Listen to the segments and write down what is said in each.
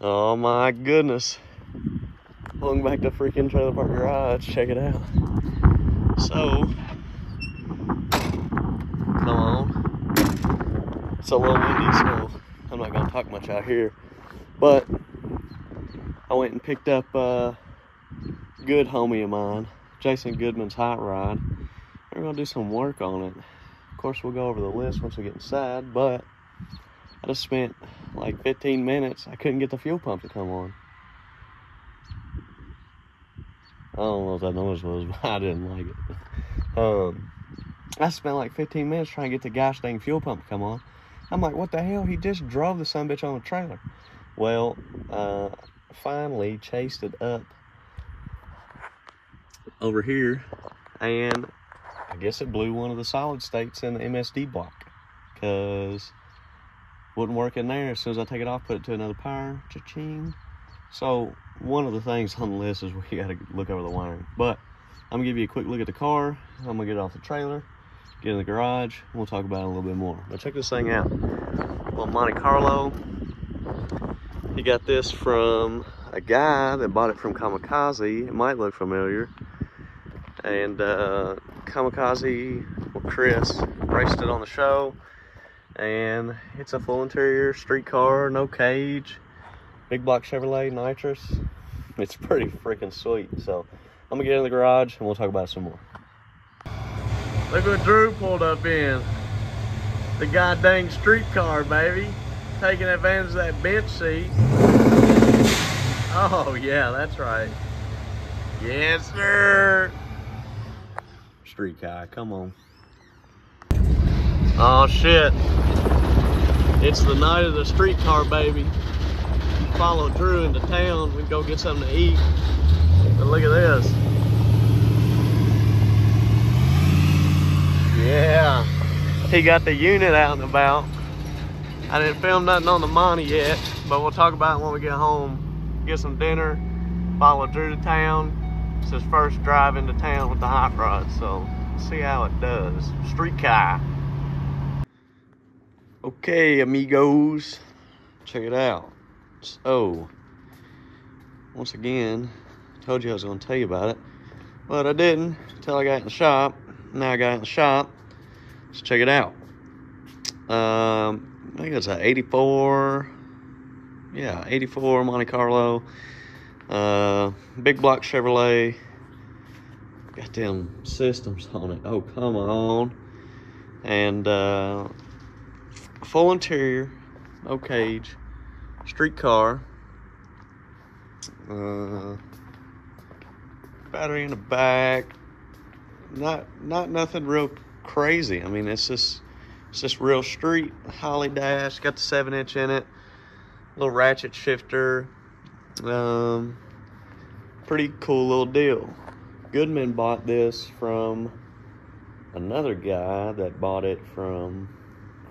Oh my goodness. Pulling back to freaking trailer park garage. Check it out. So, come on. It's a little windy, so I'm not gonna talk much out here. But I went and picked up a good homie of mine, Jason Goodman's hot rod. We're gonna do some work on it. Of course, we'll go over the list once we get inside, but I just spent like 15 minutes. I couldn't get the fuel pump to come on. I don't know what that noise was, but I didn't like it. I spent like 15 minutes trying to get the gosh dang fuel pump to come on. I'm like, what the hell? He just drove the sumbitch on the trailer. Well, finally chased it up over here, and I guess it blew one of the solid states in the MSD block, because wouldn't work in there. As soon as I take it off, put it to another power, cha-ching. So one of the things on the list is we got to look over the wiring. But I'm gonna give you a quick look at the car. I'm gonna get it off the trailer, get in the garage, and we'll talk about it a little bit more. But check this thing out. Well, Monte Carlo. He got this from a guy that bought it from Kamikaze. It might look familiar. And Kamikaze, well, Chris raced it on the show. And it's a full interior street car, no cage, big block Chevrolet nitrous. It's pretty freaking sweet. So I'm gonna get in the garage and we'll talk about it some more. Look what Drew pulled up in. The goddamn street car, baby. Taking advantage of that bench seat. Oh yeah, that's right. Yes, sir. Street guy, come on. Oh shit. It's the night of the streetcar, baby. Follow Drew into town. We go get something to eat. But look at this. Yeah. He got the unit out and about. I didn't film nothing on the Monte yet, but we'll talk about it when we get home. Get some dinner. Follow Drew to town. It's his first drive into town with the hot rod, so see how it does. Street car. Okay, amigos, check it out. So, once again, told you I was going to tell you about it, but I didn't until I got in the shop. Now I got in the shop, so check it out. I think it's an 84, yeah, 84 Monte Carlo, big block Chevrolet. Got them systems on it. Oh, come on. And full interior, no cage, street car, battery in the back. Not nothing real crazy. I mean, it's just real street. Holly dash, got the 7-inch in it, little ratchet shifter. Pretty cool little deal. Goodman bought this from another guy that bought it from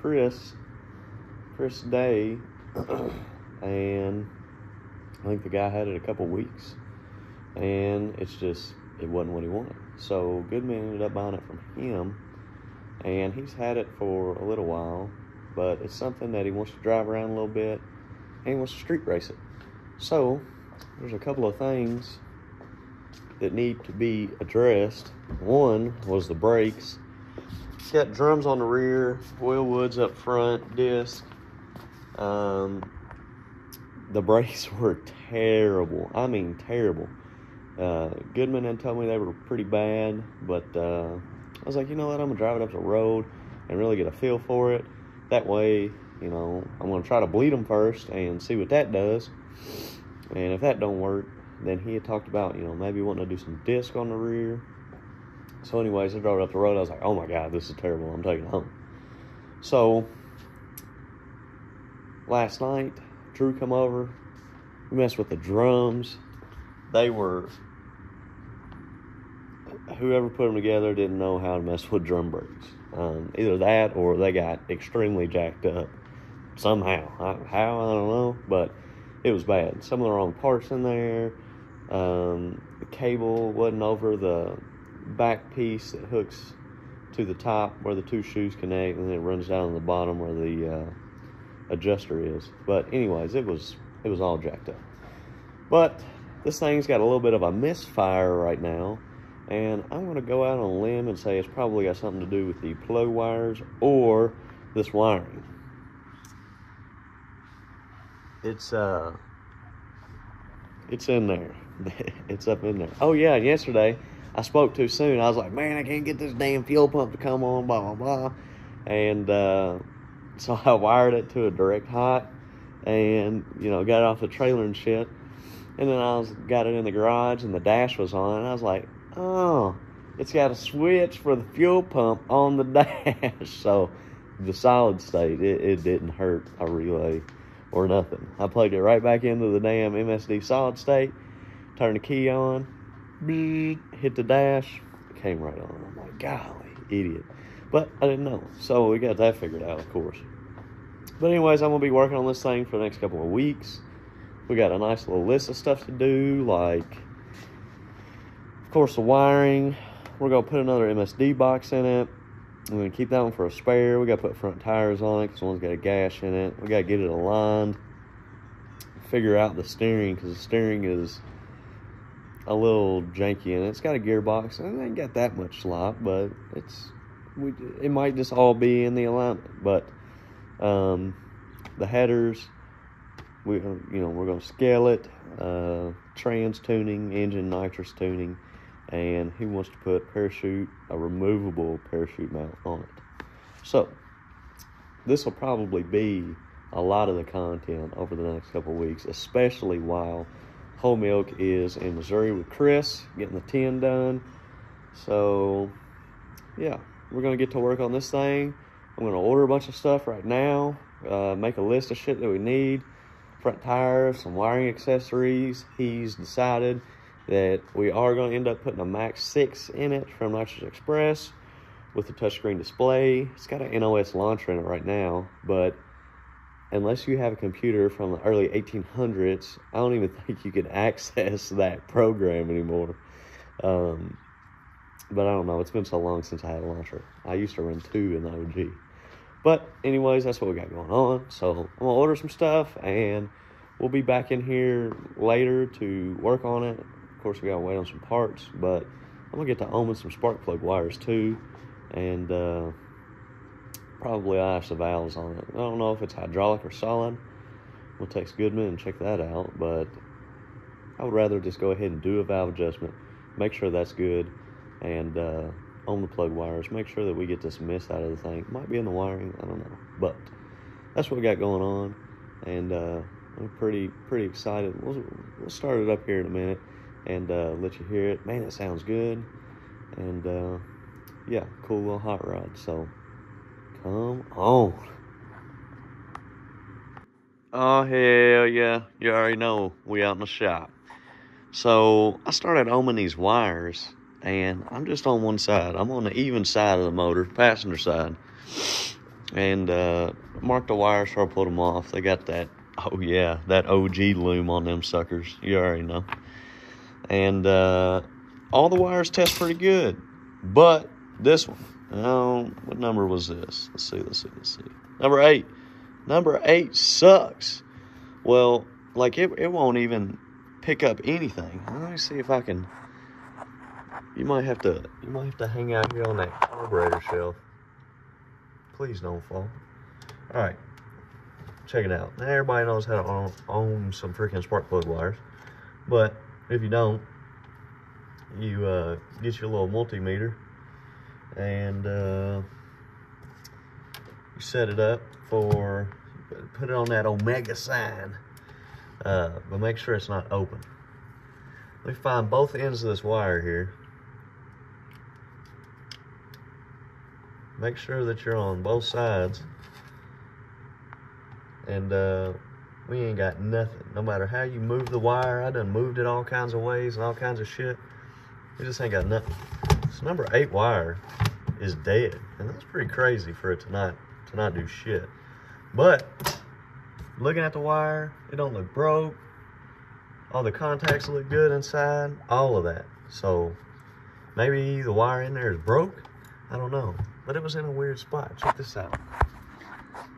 Chris Day, and I think the guy had it a couple weeks, and it wasn't what he wanted. So Goodman ended up buying it from him, and he's had it for a little while, but it's something that he wants to drive around a little bit, and he wants to street race it. So there's a couple of things that need to be addressed. One was the brakes. It's got drums on the rear, wheel woods up front, disc. The brakes were terrible. I mean, terrible. Goodman had told me they were pretty bad, but I was like, you know what? I'm gonna drive it up the road and really get a feel for it. That way, you know, I'm gonna try to bleed them first and see what that does. And if that don't work, then he had talked about, you know, maybe wanting to do some disc on the rear. So anyways, I drove it up the road. I was like, oh my God, this is terrible. I'm taking it home. So last night, Drew come over. We messed with the drums. Whoever put them together didn't know how to mess with drum brakes. Either that or they got extremely jacked up somehow. How, I don't know, but it was bad. Some of the wrong parts in there. The cable wasn't over the back piece that hooks to the top where the two shoes connect, and then it runs down to the bottom where the adjuster is. But anyways, it was it was all jacked up. But this thing's got a little bit of a misfire right now, and I'm going to go out on a limb and say it's probably got something to do with the plug wires or this wiring. It's in there. It's up in there. Oh yeah, yesterday I spoke too soon. I was like, man, I can't get this damn fuel pump to come on, blah, blah, blah. And so I wired it to a direct hot and, you know, got it off the trailer and shit. And then got it in the garage and the dash was on. And I was like, oh, it's got a switch for the fuel pump on the dash. So the solid state, it didn't hurt a relay or nothing. I plugged it right back into the damn MSD solid state, turned the key on, hit the dash, it came right on. I'm like, golly, idiot. But I didn't know. So we got that figured out, of course. But anyways, I'm going to be working on this thing for the next couple of weeks. We got a nice little list of stuff to do, like, of course, the wiring. We're going to put another MSD box in it. I'm going to keep that one for a spare. We got to put front tires on it because one's got a gash in it. We got to get it aligned. Figure out the steering because the steering is a little janky and it's got a gearbox and it ain't got that much slop, but it might just all be in the alignment. But the headers, we're going to scale it, trans tuning, engine nitrous tuning, and he wants to put a removable parachute mount on it. So this will probably be a lot of the content over the next couple of weeks, especially while Whole Milk is in Missouri with Chris, getting the 10 done. So yeah, we're going to get to work on this thing. I'm going to order a bunch of stuff right now, make a list of shit that we need. Front tires, some wiring accessories. He's decided that we are going to end up putting a Max 6 in it from Nitrous Express with a touchscreen display. It's got an NOS launcher in it right now, but unless you have a computer from the early 1800s, I don't even think you can access that program anymore. But I don't know. It's been so long since I had a launcher. I used to run 2 in the OG. But anyways, that's what we got going on. So I'm going to order some stuff, and we'll be back in here later to work on it. Of course, we got to wait on some parts, but I'm going to get to omen some spark plug wires too, and probably ice the valves on it. I don't know if it's hydraulic or solid. We'll text Goodman and check that out, but I would rather just go ahead and do a valve adjustment, make sure that's good, and on the plug wires, make sure that we get this mist out of the thing. It might be in the wiring, I don't know, but that's what we got going on, and I'm pretty excited. We'll start it up here in a minute and let you hear it. Man, it sounds good, and yeah, cool little hot rod. So come on. Oh hell yeah, you already know we out in the shop. So I started oming these wires, and I'm just on one side. I'm on the even side of the motor, passenger side. And marked the wires so I pulled them off. They got that, oh yeah, that OG loom on them suckers. You already know. And all the wires test pretty good. But this one, what number was this? Let's see. Number 8. Number 8 sucks. Well, like it won't even pick up anything. Let me see if I can. You might have to hang out here on that carburetor shelf. Please don't fall. All right, check it out. Now everybody knows how to own some freaking spark plug wires, but if you don't, you get your little multimeter and you set it up for, put it on that omega sign, but make sure it's not open. Let me find both ends of this wire here. Make sure that you're on both sides, and we ain't got nothing. No matter how you move the wire, I done moved it all kinds of ways and all kinds of shit. We just ain't got nothing. This number 8 wire is dead, and that's pretty crazy for it to not do shit. But looking at the wire, it don't look broke. All the contacts look good inside, all of that. So maybe the wire in there is broke. I don't know, but it was in a weird spot. Check this out.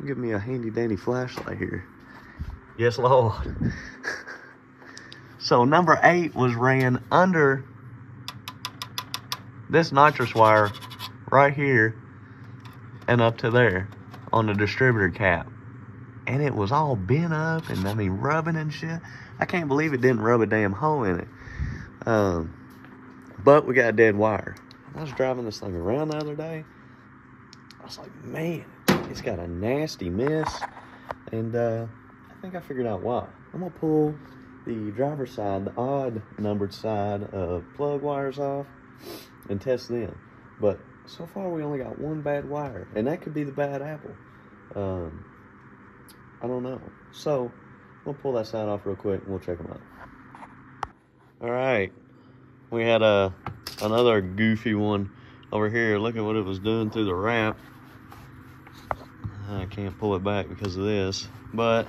Give me a handy dandy flashlight here. Yes, Lord. So number 8 was ran under this nitrous wire right here and up to there on the distributor cap. And it was all bent up and, I mean, rubbing and shit. I can't believe it didn't rub a damn hole in it. But we got a dead wire. I was driving this thing around the other day. I was like, man, it's got a nasty mess. And I think I figured out why. I'm going to pull the driver's side, the odd numbered side of plug wires off and test them. But so far we only got one bad wire. And that could be the bad apple. I don't know. So we'll pull that side off real quick and we'll check them out. All right. We had another goofy one over here. Look at what it was doing through the wrap. I can't pull it back because of this, but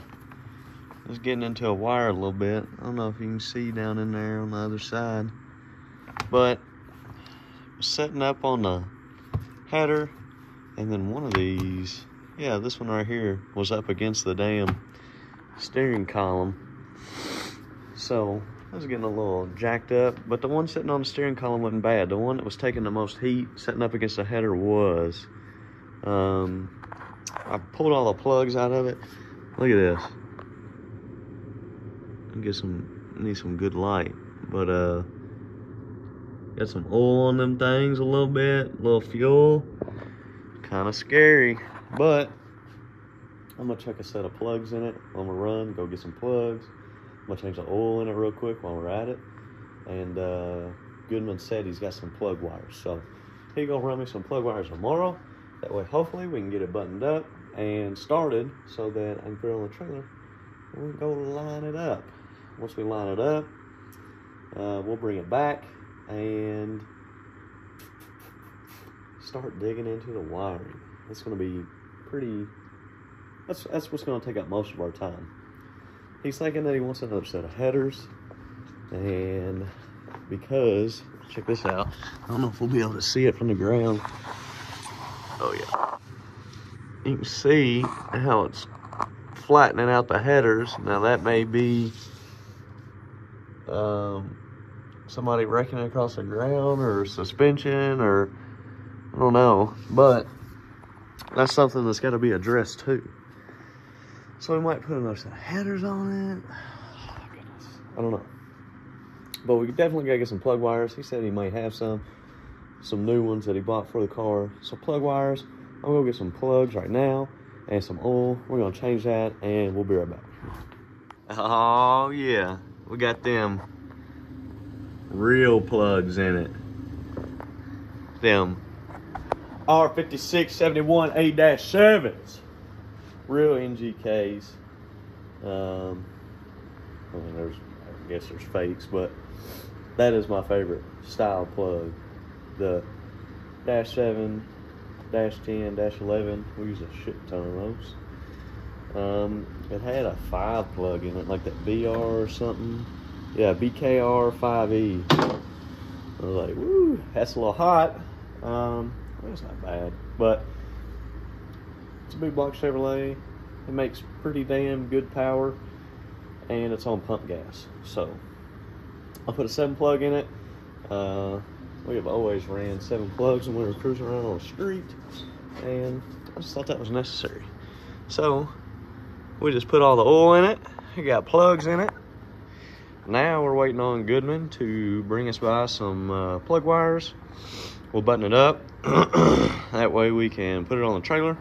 it's getting into a wire a little bit. I don't know if you can see down in there on the other side, but setting up on the header, and then one of these, yeah, this one right here was up against the damn steering column. So I was getting a little jacked up, but the one sitting on the steering column wasn't bad. The one that was taking the most heat setting up against the header was. I pulled all the plugs out of it. Look at this. Need some good light, but got some oil on them things a little bit, a little fuel. Kind of scary, but I'm gonna chuck a set of plugs in it. I'm gonna run, go get some plugs. I'm gonna change the oil in it real quick while we're at it. And Goodman said he's got some plug wires, so he gonna run me some plug wires tomorrow. That way, hopefully, we can get it buttoned up and started so that I can put it on the trailer and we can go line it up. Once we line it up, we'll bring it back and start digging into the wiring. It's gonna be pretty. That's what's gonna take up most of our time. He's thinking that he wants another set of headers, and because, check this out, I don't know if we'll be able to see it from the ground. Oh yeah. You can see how it's flattening out the headers. Now that may be somebody wrecking it across the ground or suspension or I don't know, but that's something that's got to be addressed too. So we might put another set of headers on it. Oh, goodness. I don't know. But we definitely got to get some plug wires. He said he might have some new ones that he bought for the car. So plug wires. I'm going to get some plugs right now and some oil. We're going to change that and we'll be right back. Oh, yeah. We got them real plugs in it. Them R5671A-7s. Real NGKs. I mean, I guess there's fakes, but that is my favorite style plug. The -7, -10, -11. We use a shit ton of those. It had a 5 plug in it, like that BR or something. Yeah, BKR 5E. I was like, woo, that's a little hot. It's not bad, but it's a big block Chevrolet. It makes pretty damn good power, and it's on pump gas. So I'll put a 7 plug in it. We have always ran 7 plugs when we were cruising around on the street, and I just thought that was necessary. So we just put all the oil in it. We got plugs in it. Now we're waiting on Goodman to bring us by some plug wires. We'll button it up. That way we can put it on the trailer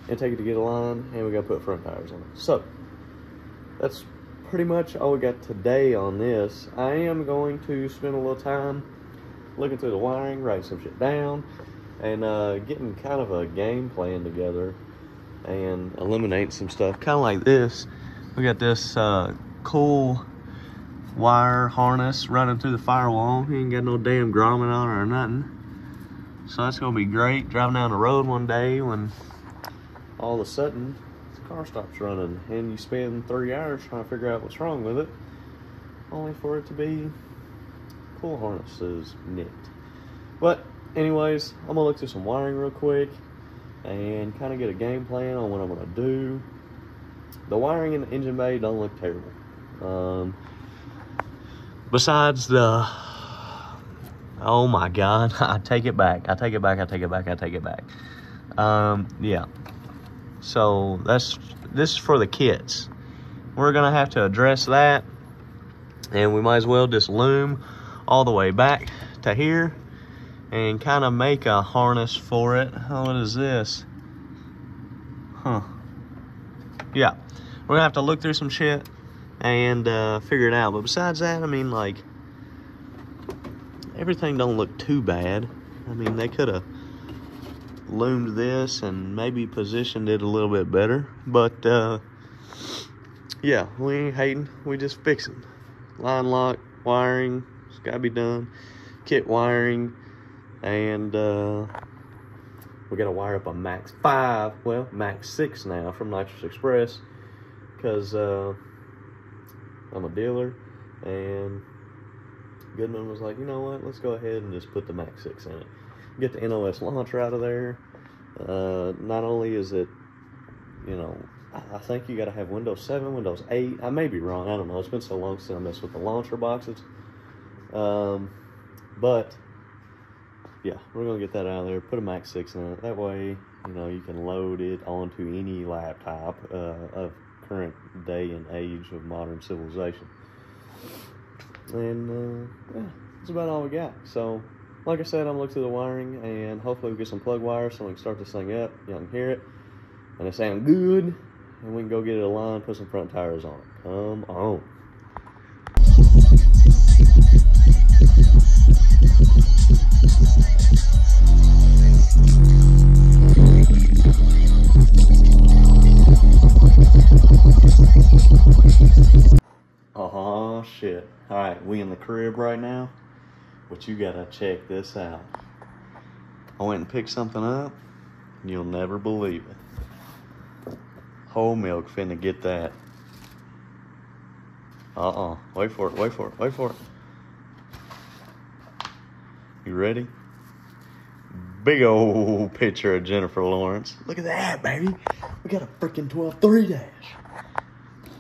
and take it to get a line, and we got to put front tires on it. So that's pretty much all we got today on this. I am going to spend a little time looking through the wiring, writing some shit down, and getting kind of a game plan together and eliminating some stuff. Kind of like this. We got this cool wire harness running through the firewall. He ain't got no damn grommet on it or nothing. So that's gonna be great. Driving down the road one day when all of a sudden the car stops running and you spend 3 hours trying to figure out what's wrong with it, only for it to be cool harnesses nicked. But anyways, I'm gonna look through some wiring real quick and kind of get a game plan on what I'm gonna do. the wiring in the engine bay don't look terrible. Besides the, oh my God, I take it back. Yeah. So this is for the kits. We're gonna have to address that, and we might as well just loom all the way back to here and kind of make a harness for it. Oh, what is this? Huh. Yeah, we're gonna have to look through some shit and figure it out. But besides that, I mean, like, everything don't look too bad. I mean, they could have loomed this and maybe positioned it a little bit better, but yeah, we ain't hating, we just fixing. Line lock, wiring, it's gotta be done. Kit wiring, and we gotta wire up a Max 5, well, Max 6 now from Nitrous Express, because I'm a dealer, and Goodman was like, you know what, let's go ahead and just put the Max 6 in it. Get the NOS launcher out of there. Not only is it, you know, I think you got to have Windows 7, Windows 8. I may be wrong. I don't know. It's been so long since I messed with the launcher boxes. But, yeah, we're going to get that out of there. Put a Max 6 in it. That way, you know, you can load it onto any laptop of current day and age of modern civilization. And, yeah, that's about all we got. So, like I said, I'm looking through the wiring, and hopefully we get some plug wires so we can start this thing up. Y'all can hear it, and it sounds good, and we can go get it aligned, put some front tires on it. Come on. Oh, shit. All right, we in the crib right now. But you gotta check this out. I went and picked something up, and you'll never believe it. Whole milk finna get that. Wait for it. You ready? Big old picture of Jennifer Lawrence. Look at that, baby. We got a freaking 12.3 dash.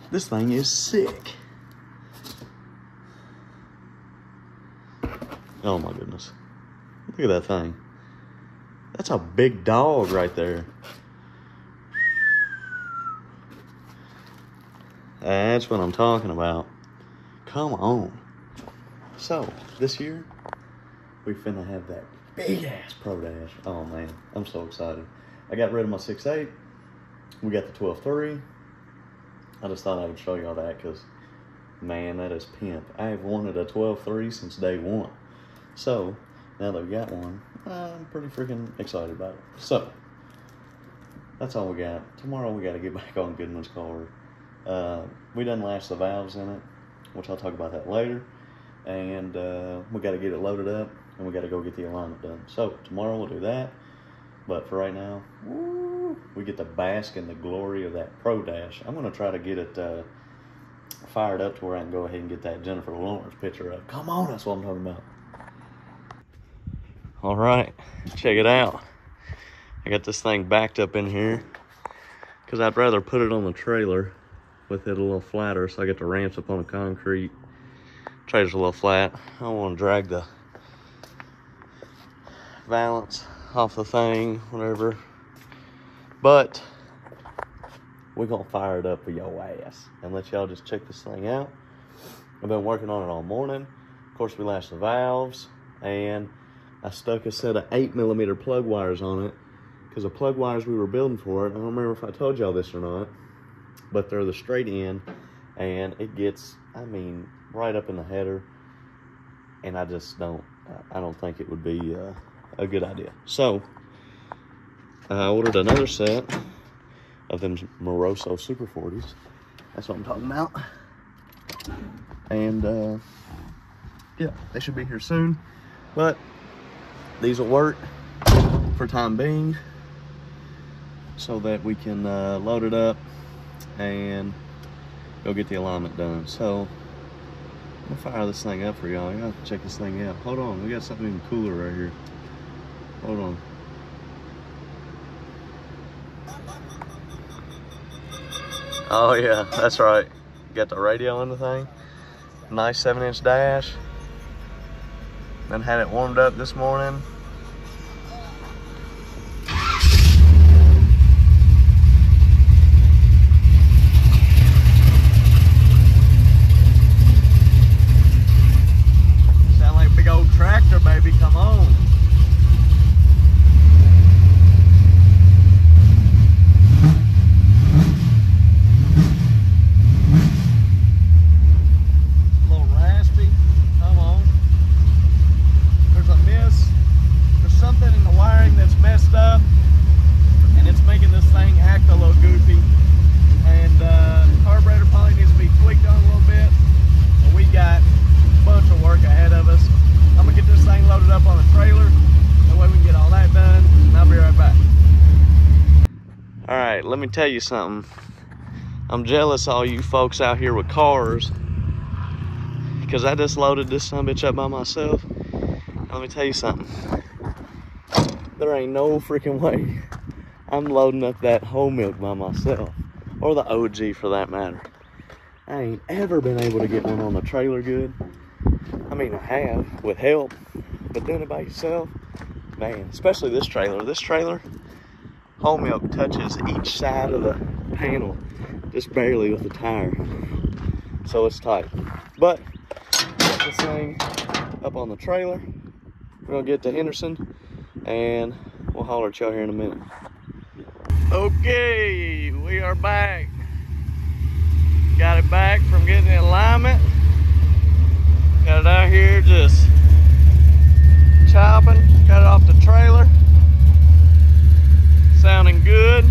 This thing is sick. Oh my goodness. Look at that thing. That's a big dog right there. That's what I'm talking about. Come on. So, this year, we finna have that big ass Pro Dash. Oh man, I'm so excited. I got rid of my 6.8. We got the 12.3. I just thought I would show y'all that because, man, that is pimp. I have wanted a 12.3 since day one. So, now that we got one, I'm pretty freaking excited about it. So, that's all we got. Tomorrow we got to get back on Goodman's car. We done lashed the valves in it, which I'll talk about that later. And we got to get it loaded up, and we got to go get the alignment done. So, tomorrow we'll do that. But for right now, woo, we get to bask in the glory of that Pro Dash. I'm going to try to get it fired up to where I can go ahead and get that Jennifer Lawrence picture up. Come on, that's what I'm talking about. All right, check it out. I got this thing backed up in here because I'd rather put it on the trailer with it a little flatter so I get the ramps up on the concrete. Trailer's a little flat. I don't want to drag the valance off the thing, whatever. But we're going to fire it up for your ass and let y'all just check this thing out. I've been working on it all morning. Of course, we lashed the valves, and I stuck a set of 8mm plug wires on it because the plug wires we were building for it, I don't remember if I told y'all this or not, but they're the straight end, and it gets, I mean, right up in the header, and I just don't think it would be a good idea. So, I ordered another set of them Moroso Super 40s. That's what I'm talking about. And, yeah, they should be here soon, but these will work for time being so that we can load it up and go get the alignment done. So I'm gonna fire this thing up for y'all. You have to check this thing out. Hold on, we got something even cooler right here. Hold on. Oh yeah, that's right. Got the radio in the thing. Nice 7-inch dash. Then had it warmed up this morning. Sound like a big old tractor, baby. Come on. Let me tell you something. I'm jealous of all you folks out here with cars, because I just loaded this sumbitch up by myself. Let me tell you something. There ain't no freaking way I'm loading up that whole milk by myself, or the OG for that matter. I ain't ever been able to get one on the trailer good. I mean, I have with help, but doing it by yourself, man, especially this trailer. This trailer, whole milk touches each side of the panel just barely with the tire, so it's tight. But got this thing up on the trailer. We're gonna get to Henderson and we'll holler at y'all here in a minute. Okay, we are back. Got it back from getting the alignment. Got it out here just chopping. Got it off the trailer. Sounding good.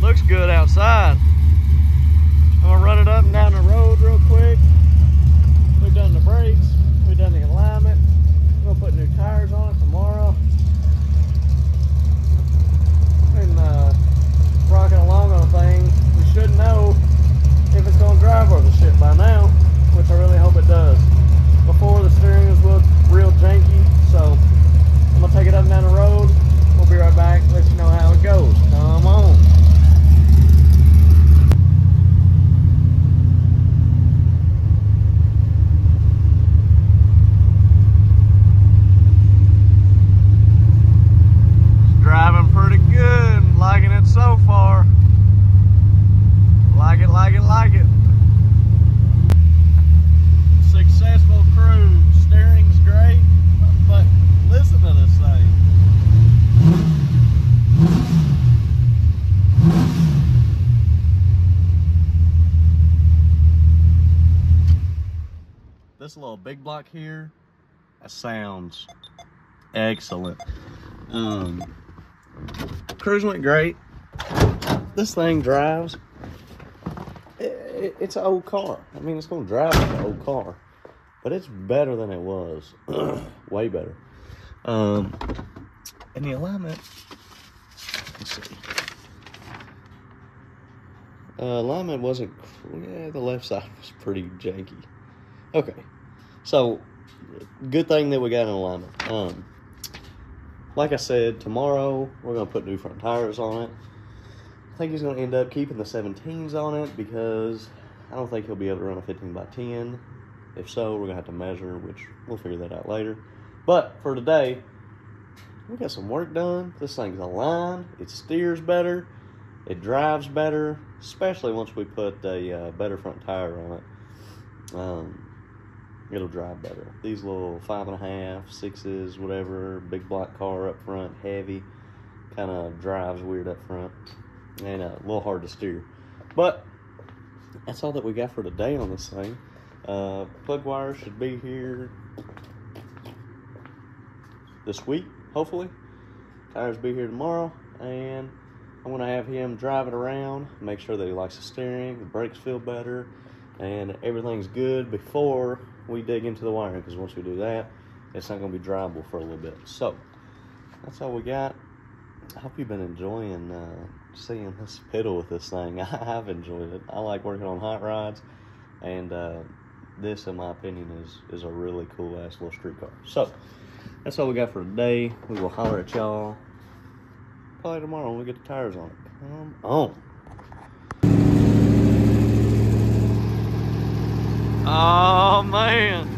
Looks good outside. I'm gonna run it up and down the road real quick. We've done the brakes. We've done the alignment. We're gonna put new tires on it tomorrow. And rocking along on a thing. We should know if it's gonna drive worth of shit by now, which I really hope it does. Before, the steering was real janky, so I'm gonna take it up and down the road. We'll be right back, let you know how it goes. Come on. It's driving pretty good. Liking it so far. Like it, like it, like it. Successful cruise. Steering's great, but listen to this thing. This little big block here, that sounds excellent. Cruise went great. This thing drives. It's an old car. I mean, it's going to drive like an old car, but it's better than it was. Way better. And the alignment, let's see. Alignment wasn't, yeah, the left side was pretty janky. Okay, so good thing that we got an alignment. Like I said, tomorrow we're gonna put new front tires on it. I think he's gonna end up keeping the 17s on it because I don't think he'll be able to run a 15x10. If so, we're gonna have to measure, which we'll figure that out later. But for today, we got some work done. This thing's aligned, it steers better, it drives better, especially once we put a better front tire on it. It'll drive better. These little 5.5, 6s, whatever, big block car up front, heavy, kind of drives weird up front, and a little hard to steer. But that's all that we got for today on this thing. Plug wire should be here this week, hopefully. Tires be here tomorrow, and I'm gonna have him drive it around, make sure that he likes the steering, the brakes feel better, and everything's good before we dig into the wiring, because once we do that, it's not going to be drivable for a little bit. So that's all we got. I hope you've been enjoying seeing this piddle with this thing. I've enjoyed it. I like working on hot rods, and this, in my opinion, is a really cool ass little street car. So that's all we got for today. We will holler at y'all probably tomorrow when we get the tires on it. Come on. Oh, man.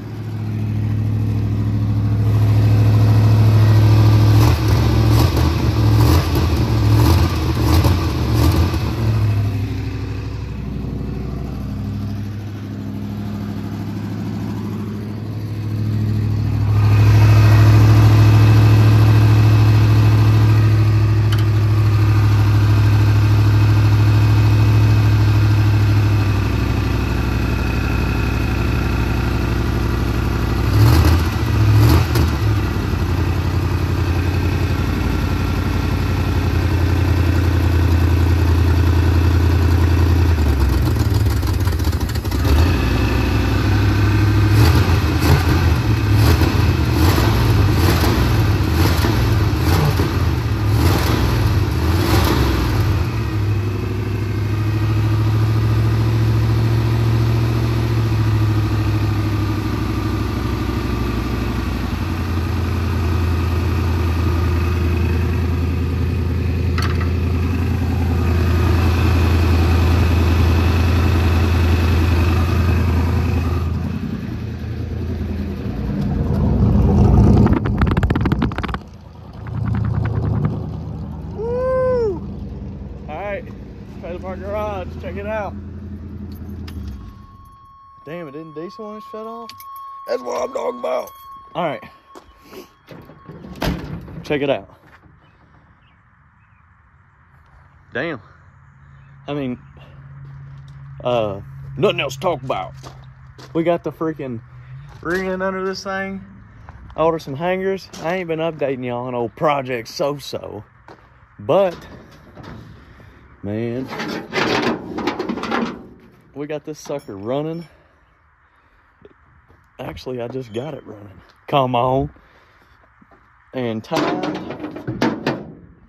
Trailer park garage, check it out. Damn, it didn't diesel when it shut off? That's what I'm talking about. All right, check it out. Damn. I mean, nothing else to talk about. We got the freaking rear end under this thing. I ordered some hangers. I ain't been updating y'all on old Project So-So, but man, we got this sucker running. Actually, I just got it running. Come on. And timed.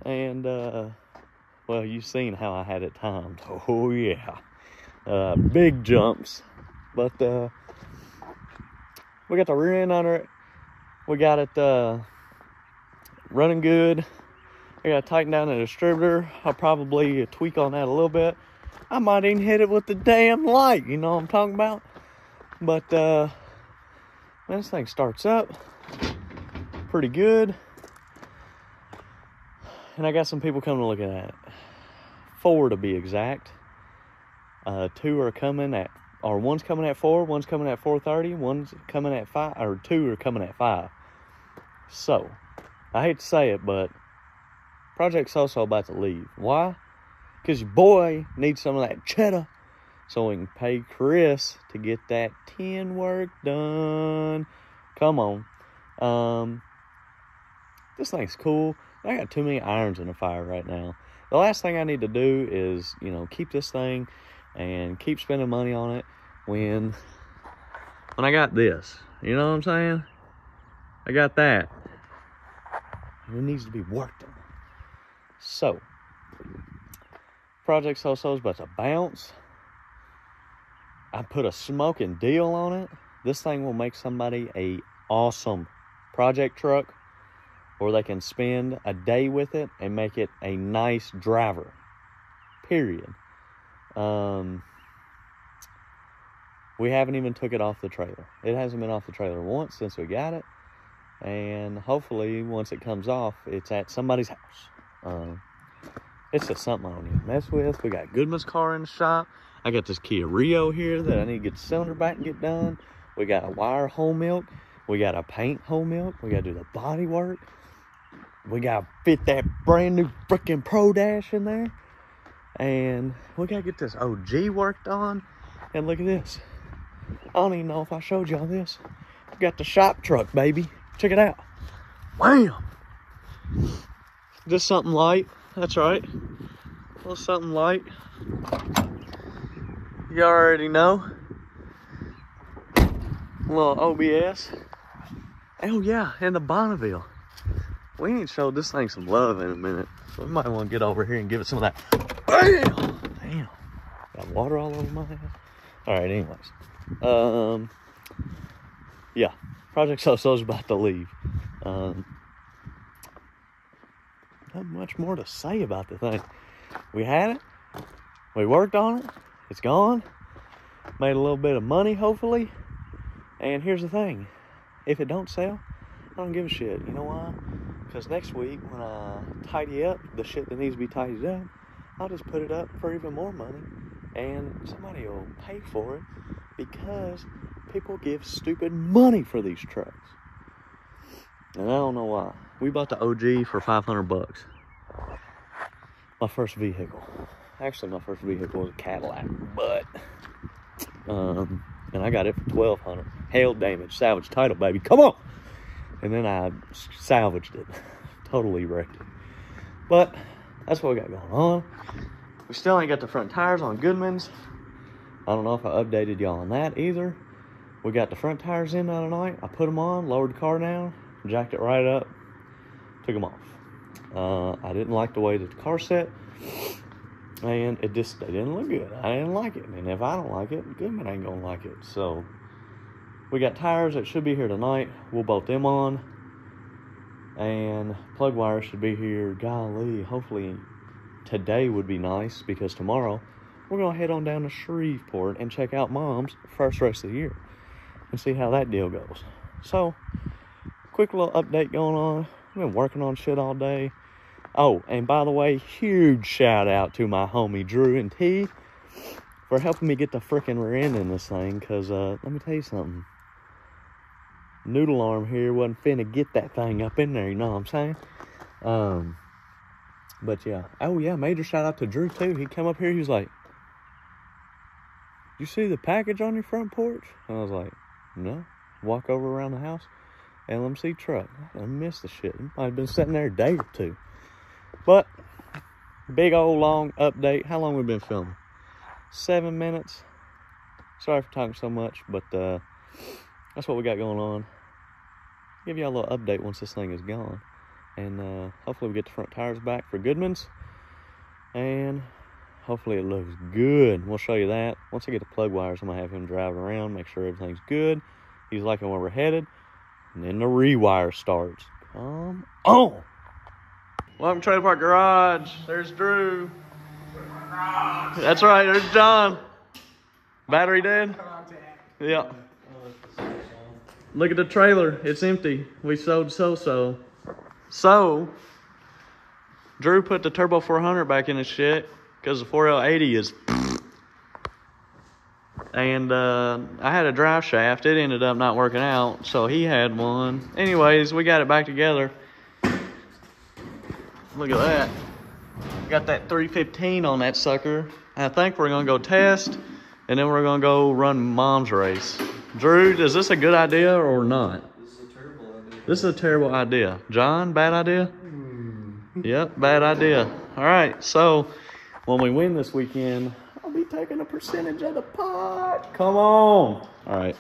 And, well, you've seen how I had it timed. Oh, yeah. Big jumps. But, we got the rear end under it. We got it, running good. I gotta tighten down the distributor. I'll probably tweak on that a little bit. I might even hit it with the damn light, you know what I'm talking about? But, man, this thing starts up pretty good. And I got some people coming to look at it. 4 to be exact. 2 are coming at, or one's coming at 4, one's coming at 4:30, one's coming at 5, or 2 are coming at 5. So, I hate to say it, but Project So-So about to leave. Why? Because your boy needs some of that cheddar so we can pay Chris to get that tin work done. Come on. This thing's cool. I got too many irons in the fire right now. The last thing I need to do is, you know, keep this thing and keep spending money on it when I got this. You know what I'm saying? I got that. It needs to be worked on. So, Project So-So's about to bounce. I put a smoking deal on it. This thing will make somebody a awesome project truck, or they can spend a day with it and make it a nice driver. Period. We haven't even took it off the trailer. It hasn't been off the trailer once since we got it. And hopefully, once it comes off, it's at somebody's house. It's just something I don't need to mess with. We got Goodman's car in the shop. I got this Kia Rio here that I need to get the cylinder back and get done. We got a wire whole milk. We got a paint whole milk. We got to do the body work. We got to fit that brand new freaking Pro Dash in there. And we got to get this OG worked on. And look at this. I don't even know if I showed y'all this. We got the shop truck, baby. Check it out. Wham! Just something light. That's right. A little something light. You already know. A little OBS. Oh yeah, and the Bonneville. We ain't showed this thing some love in a minute. So we might want to get over here and give it some of that. Bam! Damn. Got water all over my head. Alright, anyways. Yeah. Project So-So's about to leave. Not much more to say about the thing. We had it. We worked on it. It's gone. Made a little bit of money, hopefully. And here's the thing. If it don't sell, I don't give a shit. You know why? Because next week, when I tidy up the shit that needs to be tidied up, I'll just put it up for even more money. And somebody will pay for it because people give stupid money for these trucks. And I don't know why. We bought the OG for $500. My first vehicle. Actually, my first vehicle was a Cadillac, but and I got it for $1,200. Hail damage, salvage title, baby. Come on! And then I salvaged it. Totally wrecked it. But that's what we got going on. We still ain't got the front tires on Goodman's. I don't know if I updated y'all on that either. We got the front tires in the other night. I put them on, lowered the car down, jacked it right up, took them off. I didn't like the way that the car set. And they didn't look good. I didn't like it. And if I don't like it, Goodman ain't gonna like it. So we got tires that should be here tonight. We'll bolt them on. And plug wires should be here. Golly, hopefully today would be nice, because tomorrow we're gonna head on down to Shreveport and check out Mom's first race of the year and see how that deal goes. So, quick little update going on. I've been working on shit all day. Oh, and by the way, huge shout out to my homie Drew and T for helping me get the freaking rear end in this thing. Because let me tell you something. Noodle arm here wasn't finna get that thing up in there, you know what I'm saying? But yeah. Oh yeah, major shout out to Drew too. He came up here, he was like, "You see the package on your front porch?" And I was like, "No." Walk over around the house and let me see truck. I missed the shit. It might have been sitting there a day or two. But big old long update. How long we been filming? 7 minutes. Sorry for talking so much, but that's what we got going on. Give y'all a little update once this thing is gone. And hopefully we get the front tires back for Goodman's. And hopefully it looks good. We'll show you that. Once I get the plug wires, I'm going to have him drive around, make sure everything's good. He's liking where we're headed. And then the rewire starts. Come on! Welcome to Trailer Park Garage. There's Drew. That's right, there's John. Battery dead? Yeah. Look at the trailer. It's empty. We sold so-so. So, Drew put the Turbo 400 back in his shit because the 4L80 is... And I had a drive shaft. It ended up not working out, so he had one. Anyways, we got it back together. Look at that. Got that 315 on that sucker. I think we're going to go test, and then we're going to go run Mom's race. Drew, is this a good idea or not? This is a terrible idea. This is a terrible idea. John, bad idea? Yep, bad idea. All right, so when we win this weekend, I'll be taking a percentage of the pot. Come on. All right.